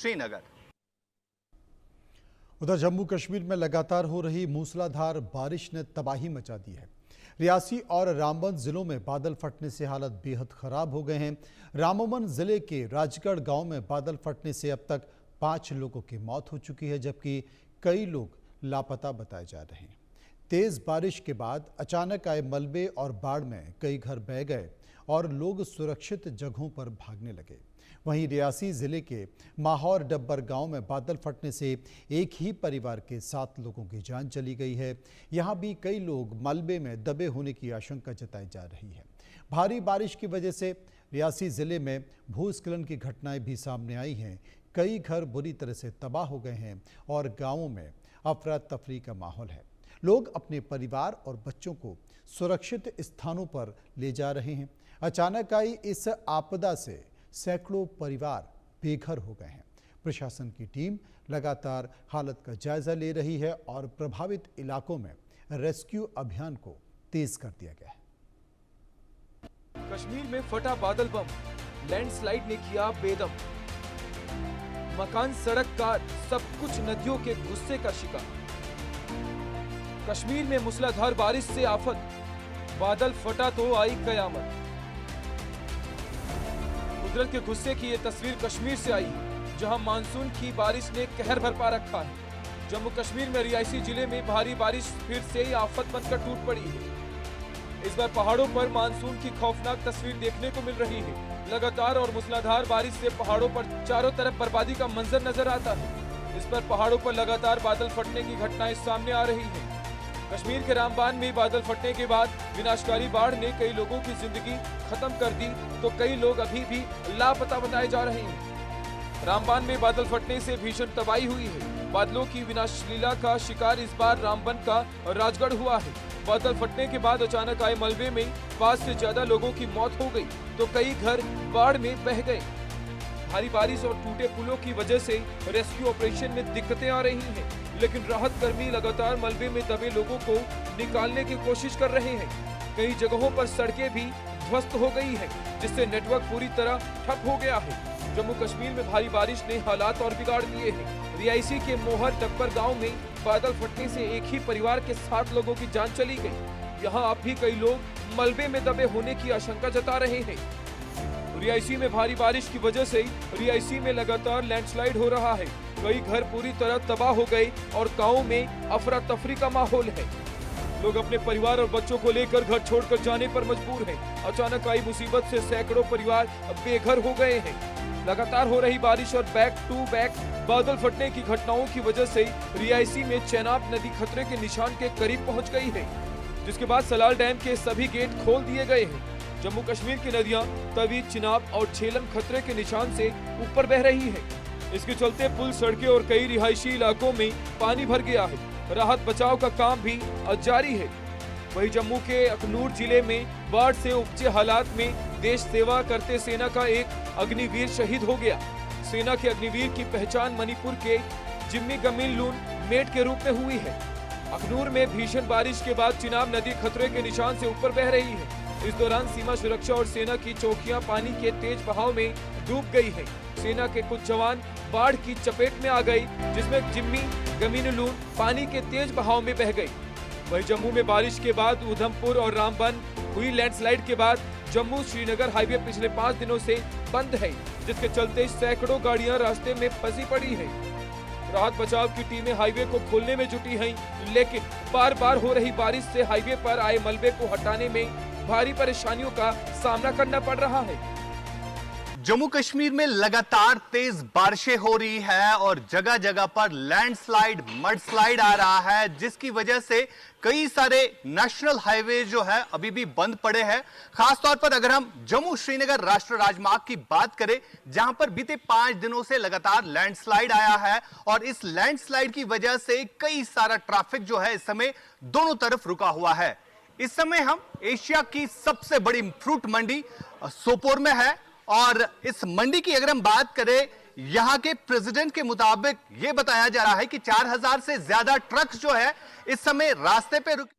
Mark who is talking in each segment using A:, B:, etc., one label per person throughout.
A: श्रीनगर।
B: उधर जम्मू कश्मीर में लगातार हो रही मूसलाधार बारिश ने तबाही मचा दी है। रियासी और रामबन जिलों में बादल फटने से हालत बेहद खराब हो गए हैं। रामबन जिले के राजगढ़ गांव में बादल फटने से अब तक 5 लोगों की मौत हो चुकी है, जबकि कई लोग लापता बताए जा रहे हैं। तेज बारिश के बाद अचानक आए मलबे और बाढ़ में कई घर बह गए और लोग सुरक्षित जगहों पर भागने लगे। वहीं रियासी जिले के माहौर डब्बर गांव में बादल फटने से एक ही परिवार के 7 लोगों की जान चली गई है। यहां भी कई लोग मलबे में दबे होने की आशंका जताई जा रही है। भारी बारिश की वजह से रियासी जिले में भूस्खलन की घटनाएं भी सामने आई हैं। कई घर बुरी तरह से तबाह हो गए हैं और गाँवों में अफरा तफरी का माहौल है। लोग अपने परिवार और बच्चों को सुरक्षित स्थानों पर ले जा रहे हैं। अचानक आई इस आपदा से सैकड़ों परिवार बेघर हो गए हैं। प्रशासन की टीम लगातार हालत का जायजा ले रही है और प्रभावित इलाकों में रेस्क्यू अभियान को तेज कर दिया गया है।
C: कश्मीर में फटा बादल बम, लैंडस्लाइड ने किया बेदम। मकान, सड़क, कार, सब कुछ नदियों के गुस्से का शिकार। कश्मीर में मूसलाधार बारिश से आफत, बादल फटा तो आई कयामत। कुदरत के गुस्से की ये तस्वीर कश्मीर से आई, जहां मानसून की बारिश ने कहर बरपा रखा है। जम्मू कश्मीर में रियासी जिले में भारी बारिश फिर से ही आफत बनकर टूट पड़ी है। इस बार पहाड़ों पर मानसून की खौफनाक तस्वीर देखने को मिल रही है। लगातार और मूसलाधार बारिश से पहाड़ों पर चारों तरफ बर्बादी का मंजर नजर आता है। इस पर पहाड़ों पर लगातार बादल फटने की घटनाएं सामने आ रही है। कश्मीर के रामबान में बादल फटने के बाद विनाशकारी बाढ़ ने कई लोगों की जिंदगी खत्म कर दी, तो कई लोग अभी भी लापता बताए जा रहे हैं। रामबान में बादल फटने से भीषण तबाही हुई है। बादलों की विनाशलीला का शिकार इस बार रामबन का राजगढ़ हुआ है। बादल फटने के बाद अचानक आए मलबे में 5 से ज्यादा लोगों की मौत हो गई, तो कई घर बाढ़ में बह गए। भारी बारिश और टूटे पुलों की वजह से रेस्क्यू ऑपरेशन में दिक्कतें आ रही हैं, लेकिन राहत कर्मी लगातार मलबे में दबे लोगों को निकालने की कोशिश कर रहे हैं। कई जगहों पर सड़कें भी ध्वस्त हो गई हैं, जिससे नेटवर्क पूरी तरह ठप हो गया है। जम्मू कश्मीर में भारी बारिश ने हालात और बिगाड़ दिए हैं। रियासी के मोहर डब्बर गांव में बादल फटने से एक ही परिवार के 7 लोगों की जान चली गई। यहाँ अब भी कई लोग मलबे में दबे होने की आशंका जता रहे हैं। रियासी में भारी बारिश की वजह से रियासी में लगातार लैंडस्लाइड हो रहा है। कई घर पूरी तरह तबाह हो गए और गाँव में अफरा तफरी का माहौल है। लोग अपने परिवार और बच्चों को लेकर घर छोड़कर जाने पर मजबूर हैं। अचानक आई मुसीबत से सैकड़ों परिवार बेघर हो गए हैं। लगातार हो रही बारिश और बैक टू बैक बादल फटने की घटनाओं की वजह से रियासी में चेनाब नदी खतरे के निशान के करीब पहुंच गई है, जिसके बाद सलाल डैम के सभी गेट खोल दिए गए हैं। जम्मू कश्मीर की नदियां तवी, चिनाब और झेलम खतरे के निशान से ऊपर बह रही है। इसके चलते पुल, सड़कें और कई रिहायशी इलाकों में पानी भर गया है। राहत बचाव का काम भी जारी है। वहीं जम्मू के अखनूर जिले में बाढ़ से उपजे हालात में देश सेवा करते सेना का एक अग्निवीर शहीद हो गया। सेना के अग्निवीर की पहचान मणिपुर के जिम्मी गमिन लून मेट के रूप में हुई है। अखनूर में भीषण बारिश के बाद चिनाब नदी खतरे के निशान से ऊपर बह रही है। इस दौरान सीमा सुरक्षा और सेना की चौकियां पानी के तेज बहाव में डूब गई हैं। सेना के कुछ जवान बाढ़ की चपेट में आ गई, जिसमें जिम्मी गमीनलून पानी के तेज बहाव में बह गई। वहीं जम्मू में बारिश के बाद उधमपुर और रामबन हुई लैंडस्लाइड के बाद जम्मू श्रीनगर हाईवे पिछले 5 दिनों से बंद है, जिसके चलते सैकड़ों गाड़ियां रास्ते में फंसी पड़ी हैं। राहत बचाव की टीमें हाईवे को खोलने में जुटी हैं, लेकिन बार बार हो रही बारिश से हाईवे पर आए मलबे को हटाने में भारी परेशानियों का सामना करना पड़ रहा है।
A: जम्मू कश्मीर में लगातार तेज बारिशें हो रही है और जगह जगह पर लैंडस्लाइड, मडस्लाइड आ रहा है, जिसकी वजह से कई सारे नेशनल हाईवे जो है अभी भी बंद पड़े हैं। खासतौर पर अगर हम जम्मू श्रीनगर राष्ट्रीय राजमार्ग की बात करें, जहां पर बीते 5 दिनों से लगातार लैंडस्लाइड आया है और इस लैंडस्लाइड की वजह से कई सारा ट्रैफिक जो है इस समय दोनों तरफ रुका हुआ है। इस समय हम एशिया की सबसे बड़ी फ्रूट मंडी सोपोर में है और इस मंडी की अगर हम बात करें, यहां के प्रेसिडेंट के मुताबिक यह बताया जा रहा है कि 4000 से ज्यादा ट्रक जो है इस समय रास्ते पे रुके।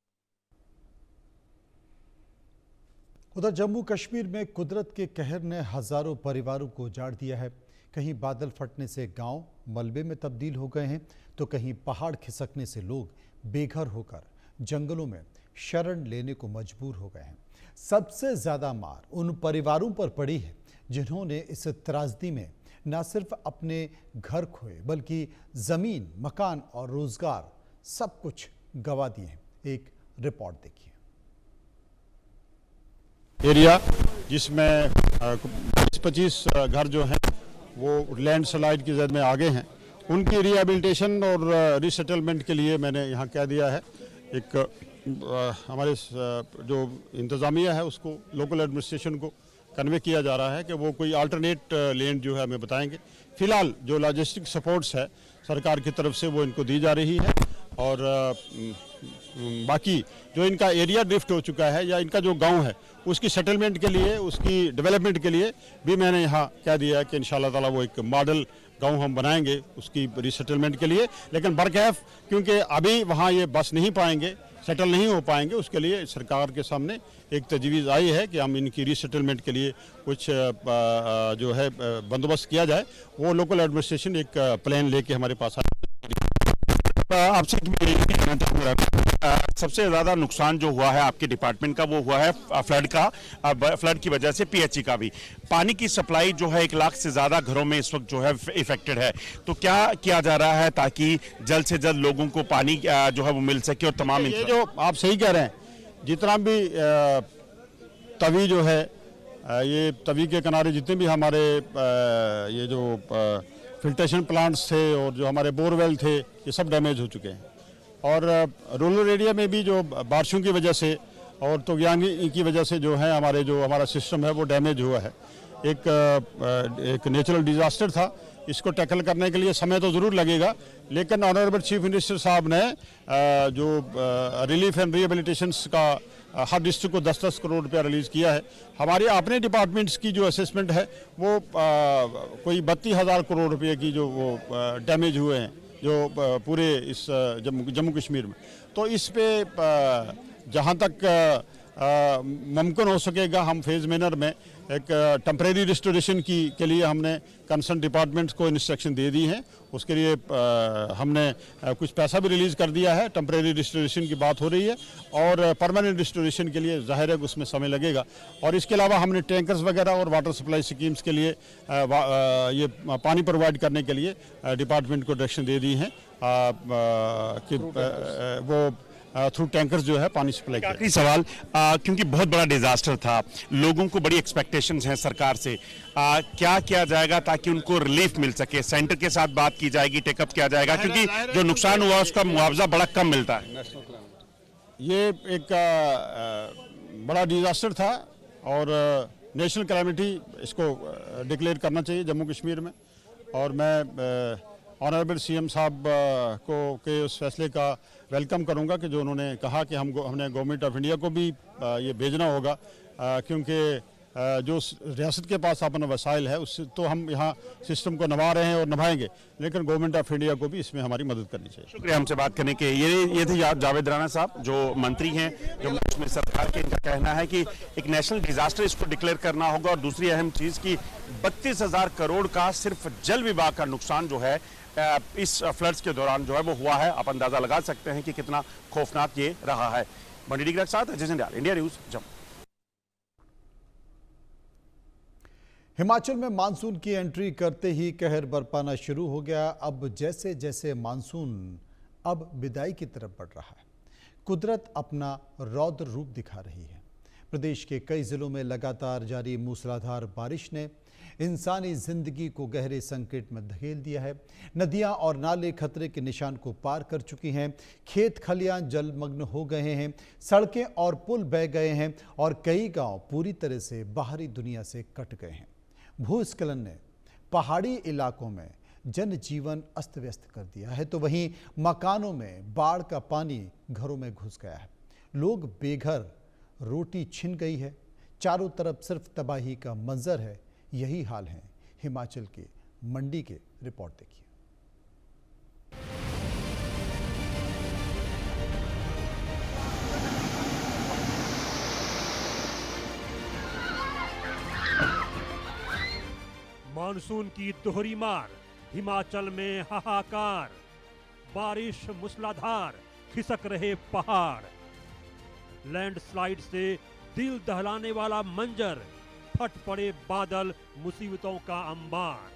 B: उधर जम्मू कश्मीर में कुदरत के कहर ने हजारों परिवारों को उजाड़ दिया है। कहीं बादल फटने से गांव मलबे में तब्दील हो गए हैं तो कहीं पहाड़ खिसकने से लोग बेघर होकर जंगलों में शरण लेने को मजबूर हो गए हैं। सबसे ज्यादा मार उन परिवारों पर पड़ी है जिन्होंने इस त्रासदी में न सिर्फ अपने घर खोए बल्कि जमीन, मकान और रोजगार सब कुछ गंवा दिए हैं। एक रिपोर्ट देखिए।
D: एरिया जिसमें 25 घर जो हैं वो लैंडस्लाइड की जद में आगे हैं, उनकी रिहेबिलिटेशन और रीसेटलमेंट के लिए मैंने यहाँ कह दिया है। एक हमारे जो इंतज़ामिया है उसको, लोकल एडमिनिस्ट्रेशन को कन्वे किया जा रहा है कि वो कोई अल्टरनेट लैंड जो है हमें बताएंगे। फिलहाल जो लॉजिस्टिक सपोर्ट्स है सरकार की तरफ से वो इनको दी जा रही है और बाकी जो इनका एरिया ड्रिफ्ट हो चुका है या इनका जो गांव है उसकी सेटलमेंट के लिए, उसकी डेवलपमेंट के लिए भी मैंने यहाँ कह दिया है कि इंशाल्लाह ताला वो एक मॉडल गांव हम बनाएंगे उसकी रीसेटलमेंट के लिए। लेकिन बरकैफ क्योंकि अभी वहाँ ये बस नहीं पाएंगे, सेटल नहीं हो पाएंगे, उसके लिए सरकार के सामने एक तजवीज़ आई है कि हम इनकी रीसेटलमेंट के लिए कुछ जो है बंदोबस्त किया जाए। वो लोकल एडमिनिस्ट्रेशन एक प्लान लेके हमारे पास आए।
E: आपसे कहना चाहूँगा, सबसे ज़्यादा नुकसान जो हुआ है आपके डिपार्टमेंट का वो हुआ है फ्लड की वजह से पीएचई का भी। पानी की सप्लाई जो है 1 लाख से ज़्यादा घरों में इस वक्त जो है इफेक्टेड है, तो क्या किया जा रहा है ताकि जल्द से जल्द लोगों को पानी जो है वो मिल सके? और तमाम
D: ये जो आप सही कह रहे हैं, जितना भी तवी जो है, ये तवी के किनारे जितने भी हमारे ये जो फिल्ट्रेशन प्लांट्स थे और जो हमारे बोरवेल थे, ये सब डैमेज हो चुके हैं। और रूरल एरिया में भी जो बारिशों की वजह से और तुगयानी की वजह से जो है हमारा सिस्टम है वो डैमेज हुआ है। एक नेचुरल डिज़ास्टर था, इसको टैकल करने के लिए समय तो ज़रूर लगेगा, लेकिन ऑनरेबल चीफ मिनिस्टर साहब ने जो रिलीफ एंड रिहेबिलिटेशन का हर डिस्ट्रिक्ट को 10-10 करोड़ रुपया रिलीज़ किया है। हमारे अपने डिपार्टमेंट्स की जो असेसमेंट है वो कोई 32,000 करोड़ रुपये की जो वो डैमेज हुए हैं जो पूरे इस जम्मू कश्मीर में। तो इस पे जहाँ तक मुमकिन हो सकेगा हम फेज़ मैनर में एक टेम्परेरी रिस्टोरेशन के लिए हमने कंसर्न डिपार्टमेंट्स को इंस्ट्रक्शन दे दी हैं। उसके लिए हमने कुछ पैसा भी रिलीज़ कर दिया है। टेम्परेरी रिस्टोरेशन की बात हो रही है और परमानेंट रिस्टोरेशन के लिए ज़ाहिर है कि उसमें समय लगेगा। और इसके अलावा हमने टैंकर्स वगैरह और वाटर सप्लाई स्कीम्स के लिए ये पानी प्रोवाइड करने के लिए डिपार्टमेंट को डायरेक्शन दे दी हैं कि वो थ्रू टैंकर्स जो है पानी सप्लाई।
E: आखिरी सवाल, क्योंकि बहुत बड़ा डिजास्टर था, लोगों को बड़ी एक्सपेक्टेशंस हैं सरकार से, क्या किया जाएगा ताकि उनको रिलीफ मिल सके? सेंटर के साथ बात की जाएगी, टेकअप किया जाएगा, क्योंकि जो नुकसान हुआ उसका मुआवजा बड़ा कम मिलता है।
D: ये एक बड़ा डिजास्टर था और नेशनल कैलेमिटी इसको डिक्लेयर करना चाहिए जम्मू कश्मीर में। और मैं ऑनरेबल सीएम साहब को के उस फैसले का वेलकम करूंगा कि जो उन्होंने कहा कि हमने गवर्नमेंट ऑफ इंडिया को भी ये भेजना होगा, क्योंकि जो रियासत के पास अपना वसाइल है उससे तो हम यहाँ सिस्टम को निभा रहे हैं और निभाएंगे, लेकिन गवर्नमेंट ऑफ इंडिया को भी इसमें हमारी मदद करनी चाहिए।
E: शुक्रिया हमसे बात करने के। ये थे जावेद राणा साहब जो मंत्री हैं जम्मू कश्मीर सरकार के। इनका कहना है कि एक नेशनल डिजास्टर इसको डिक्लेयर करना होगा और दूसरी अहम चीज़ की 32,000 करोड़ का सिर्फ जल विभाग का नुकसान जो है इस फ्लड्स के दौरान जो है वो हुआ है। आप अंदाजा लगा सकते हैं कि कितना खौफनाक ये रहा है। बंडी के साथ अजय जंडियाल, इंडिया न्यूज, जम्मू।
B: हिमाचल में मानसून की एंट्री करते ही कहर बरपाना शुरू हो गया। अब जैसे जैसे मानसून अब विदाई की तरफ बढ़ रहा है, कुदरत अपना रौद्र रूप दिखा रही है। प्रदेश के कई जिलों में लगातार जारी मूसलाधार बारिश ने इंसानी जिंदगी को गहरे संकट में धकेल दिया है। नदियां और नाले खतरे के निशान को पार कर चुकी हैं। खेत खलियां जलमग्न हो गए हैं, सड़कें और पुल बह गए हैं और कई गांव पूरी तरह से बाहरी दुनिया से कट गए हैं। भूस्खलन ने पहाड़ी इलाकों में जनजीवन अस्त व्यस्त कर दिया है, तो वहीं मकानों में बाढ़ का पानी घरों में घुस गया है। लोग बेघर, रोटी छिन गई है, चारों तरफ सिर्फ तबाही का मंजर है। यही हाल है हिमाचल के मंडी के। रिपोर्ट देखिए।
F: मानसून की दोहरी मार, हिमाचल में हाहाकार, बारिश मूसलाधार, खिसक रहे पहाड़, लैंडस्लाइड से दिल दहलाने वाला मंजर, फट पड़े बादल, मुसीबतों का अंबार।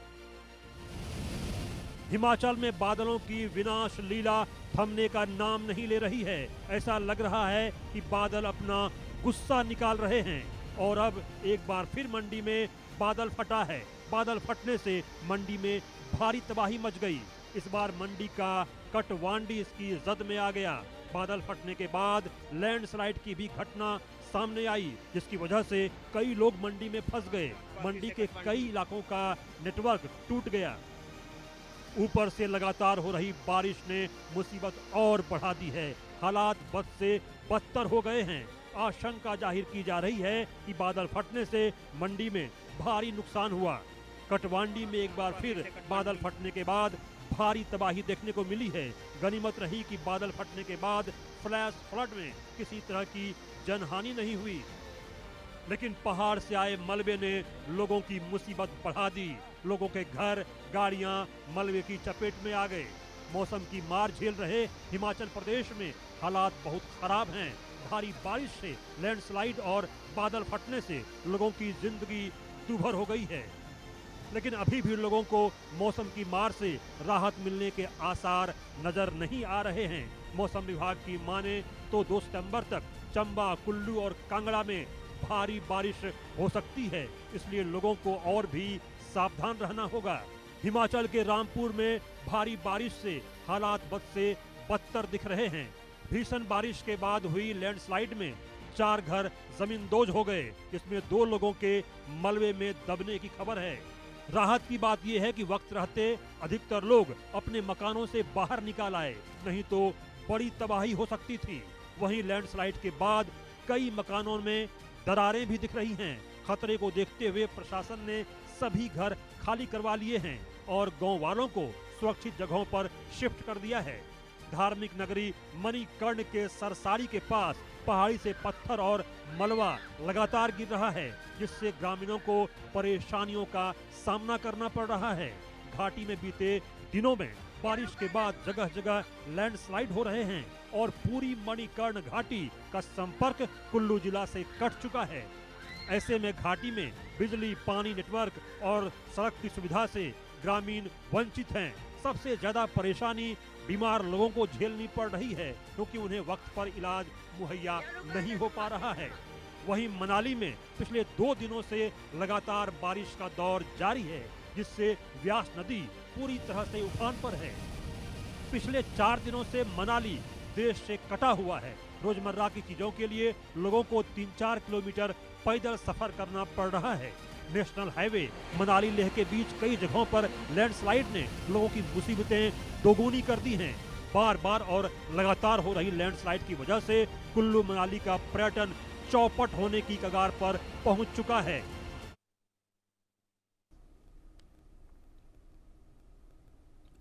F: हिमाचल में बादलों की विनाश लीला थमने का नाम नहीं ले रही है। ऐसा लग रहा है कि बादल अपना गुस्सा निकाल रहे हैं और अब एक बार फिर मंडी में बादल फटा है। बादल फटने से मंडी में भारी तबाही मच गई। इस बार मंडी का कटवांडी इसकी जद में आ गया। बादल फटने के बाद लैंडस्लाइड की भी घटना सामने आई, जिसकी वजह से कई लोग मंडी में फंस गए। मंडी के कई इलाकों का नेटवर्क टूट गया। ऊपर से लगातार हो रही बारिश ने मुसीबत और बढ़ा दी है। हालात बद से बदतर हो गए हैं। आशंका जाहिर की जा रही है कि बादल फटने से मंडी में भारी नुकसान हुआ। कटवांडी में एक बार फिर बादल फटने के बाद भारी तबाही देखने को मिली है। गनीमत रही कि बादल फटने के बाद फ्लैश फ्लड में किसी तरह की जनहानि नहीं हुई, लेकिन पहाड़ से आए मलबे ने लोगों की मुसीबत बढ़ा दी। लोगों के घर, गाड़ियां मलबे की चपेट में आ गए। मौसम की मार झेल रहे हिमाचल प्रदेश में हालात बहुत खराब हैं। भारी बारिश से लैंडस्लाइड और बादल फटने से लोगों की जिंदगी दूभर हो गई है, लेकिन अभी भी लोगों को मौसम की मार से राहत मिलने के आसार नजर नहीं आ रहे हैं। मौसम विभाग की माने तो 2 सितंबर तक चंबा, कुल्लू और कांगड़ा में भारी बारिश हो सकती है, इसलिए लोगों को और भी सावधान रहना होगा। हिमाचल के रामपुर में भारी बारिश से हालात बद से बदतर दिख रहे हैं। भीषण बारिश के बाद हुई लैंडस्लाइड में 4 घर जमींदोज हो गए, जिसमें 2 लोगों के मलबे में दबने की खबर है। राहत की बात यह है कि वक्त रहते अधिकतर लोग अपने मकानों से बाहर निकाल आए, नहीं तो बड़ी तबाही हो सकती थी। वहीं लैंडस्लाइड के बाद कई मकानों में दरारें भी दिख रही हैं। खतरे को देखते हुए प्रशासन ने सभी घर खाली करवा लिए हैं और गांव वालों को सुरक्षित जगहों पर शिफ्ट कर दिया है। धार्मिक नगरी मणिकर्ण के सरसारी के पास पहाड़ी से पत्थर और मलबा लगातार गिर रहा है, जिससे ग्रामीणों को परेशानियों का सामना करना पड़ रहा है। घाटी में बीते दिनों में बारिश के बाद जगह जगह लैंडस्लाइड हो रहे हैं और पूरी मणिकर्ण घाटी का संपर्क कुल्लू जिला से कट चुका है। ऐसे में घाटी में बिजली, पानी, नेटवर्क और सड़क की सुविधा से ग्रामीण वंचित हैं। सबसे ज्यादा परेशानी बीमार लोगों को झेलनी पड़ रही है, क्योंकि उन्हें वक्त पर इलाज मुहैया नहीं हो पा रहा है। वहीं मनाली में पिछले 2 दिनों से लगातार बारिश का दौर जारी है, जिससे व्यास नदी पूरी तरह से उफान पर है। पिछले 4 दिनों से मनाली देश से कटा हुआ है। रोजमर्रा की चीजों के लिए लोगों को 3-4 किलोमीटर पैदल सफर करना पड़ रहा है। नेशनल हाईवे मनाली लेह के बीच कई जगहों पर लैंडस्लाइड ने लोगों की मुसीबतें दोगुनी कर दी हैं। बार बार और लगातार हो रही लैंडस्लाइड की वजह से कुल्लू मनाली का पर्यटन चौपट होने की कगार पर पहुंच चुका है।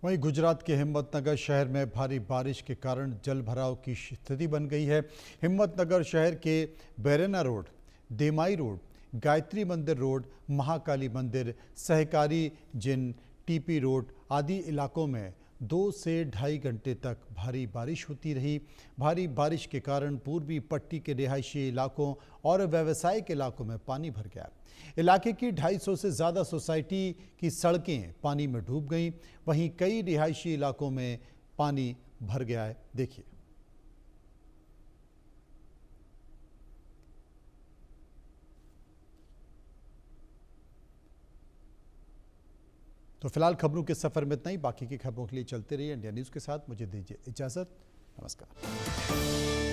B: वहीं गुजरात के हिम्मतनगर शहर में भारी बारिश के कारण जल भराव की स्थिति बन गई है। हिम्मतनगर शहर के बेरेना रोड, देमाई रोड, गायत्री मंदिर रोड, महाकाली मंदिर, सहकारी जिन, टीपी रोड आदि इलाकों में 2 से ढाई घंटे तक भारी बारिश होती रही। भारी बारिश के कारण पूर्वी पट्टी के रिहायशी इलाकों और व्यावसायिक इलाकों में पानी भर गया। इलाके की 250 से ज़्यादा सोसाइटी की सड़कें पानी में डूब गईं। वहीं कई रिहायशी इलाकों में पानी भर गया है। देखिए। तो फिलहाल खबरों के सफर में इतना ही। बाकी की खबरों के लिए चलते रहिए इंडिया न्यूज़ के साथ। मुझे दीजिए इजाज़त। नमस्कार।